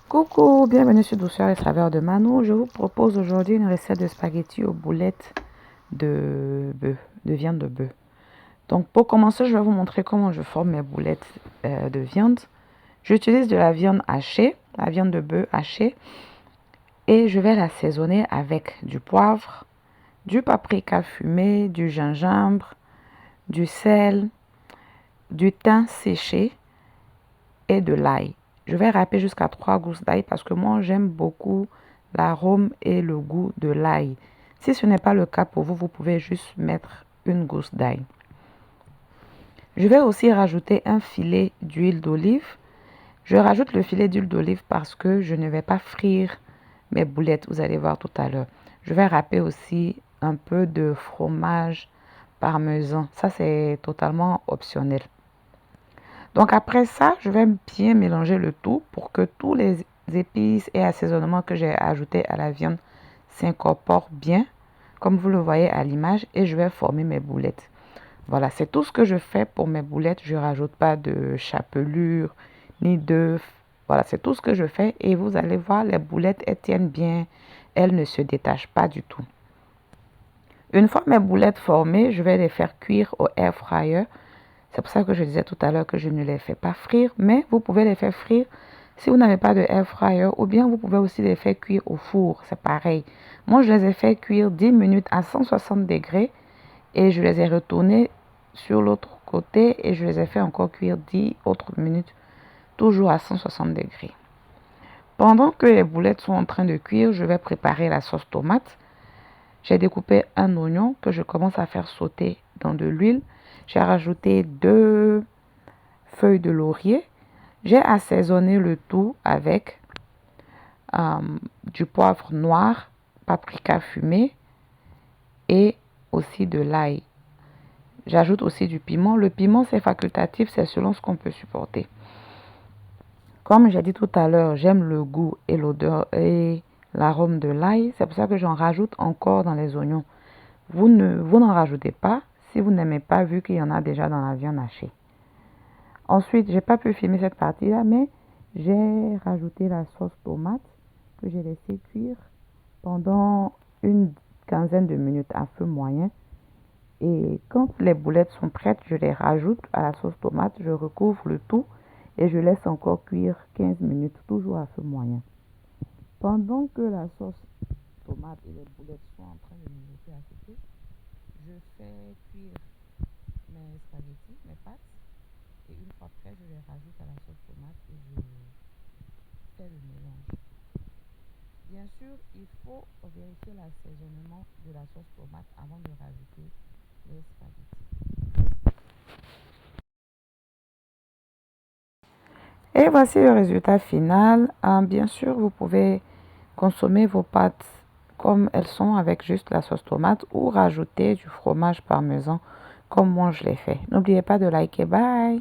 Coucou, bienvenue sur Douceur et Saveur de Mano. Je vous propose aujourd'hui une recette de spaghettis aux boulettes de bœuf, de viande de bœuf. Donc pour commencer, je vais vous montrer comment je forme mes boulettes de viande. J'utilise de la viande hachée, la viande de bœuf hachée, et je vais l'assaisonner avec du poivre, du paprika fumé, du gingembre, du sel, du thym séché et de l'ail. Je vais râper jusqu'à 3 gousses d'ail parce que moi j'aime beaucoup l'arôme et le goût de l'ail. Si ce n'est pas le cas pour vous, vous pouvez juste mettre une gousse d'ail. Je vais aussi rajouter un filet d'huile d'olive. Je rajoute le filet d'huile d'olive parce que je ne vais pas frire mes boulettes, vous allez voir tout à l'heure. Je vais râper aussi un peu de fromage parmesan. Ça, c'est totalement optionnel. Donc après ça, je vais bien mélanger le tout pour que tous les épices et assaisonnements que j'ai ajoutés à la viande s'incorporent bien, comme vous le voyez à l'image, et je vais former mes boulettes. Voilà, c'est tout ce que je fais pour mes boulettes. Je ne rajoute pas de chapelure ni d'œufs. Voilà, c'est tout ce que je fais et vous allez voir, les boulettes, elles tiennent bien. Elles ne se détachent pas du tout. Une fois mes boulettes formées, je vais les faire cuire au air fryer. C'est pour ça que je disais tout à l'heure que je ne les fais pas frire, mais vous pouvez les faire frire si vous n'avez pas de air fryer ou bien vous pouvez aussi les faire cuire au four, c'est pareil. Moi, je les ai fait cuire 10 minutes à 160 degrés et je les ai retournés sur l'autre côté et je les ai fait encore cuire 10 autres minutes, toujours à 160 degrés. Pendant que les boulettes sont en train de cuire, je vais préparer la sauce tomate. J'ai découpé un oignon que je commence à faire sauter dans de l'huile. J'ai rajouté 2 feuilles de laurier. J'ai assaisonné le tout avec du poivre noir, paprika fumé et aussi de l'ail. J'ajoute aussi du piment. Le piment, c'est facultatif, c'est selon ce qu'on peut supporter. Comme j'ai dit tout à l'heure, j'aime le goût et l'odeur et l'arôme de l'ail. C'est pour ça que j'en rajoute encore dans les oignons. Vous n'en rajoutez pas si vous n'aimez pas, vu qu'il y en a déjà dans la viande hachée. Ensuite, j'ai pas pu filmer cette partie-là, mais j'ai rajouté la sauce tomate que j'ai laissé cuire pendant une quinzaine de minutes à feu moyen. Et quand les boulettes sont prêtes, je les rajoute à la sauce tomate, je recouvre le tout et je laisse encore cuire 15 minutes, toujours à feu moyen. Pendant que la sauce tomate et les boulettes sont en train de mijoter à côté, je fais cuire mes spaghettis, mes pâtes. Et une fois prêt, je les rajoute à la sauce tomate et je fais le mélange. Bien sûr, il faut vérifier l'assaisonnement de la sauce tomate avant de rajouter les spaghettis. Et voici le résultat final. Bien sûr, vous pouvez consommer vos pâtes comme elles sont avec juste la sauce tomate ou rajouter du fromage parmesan comme moi je l'ai fait. N'oubliez pas de liker. Bye!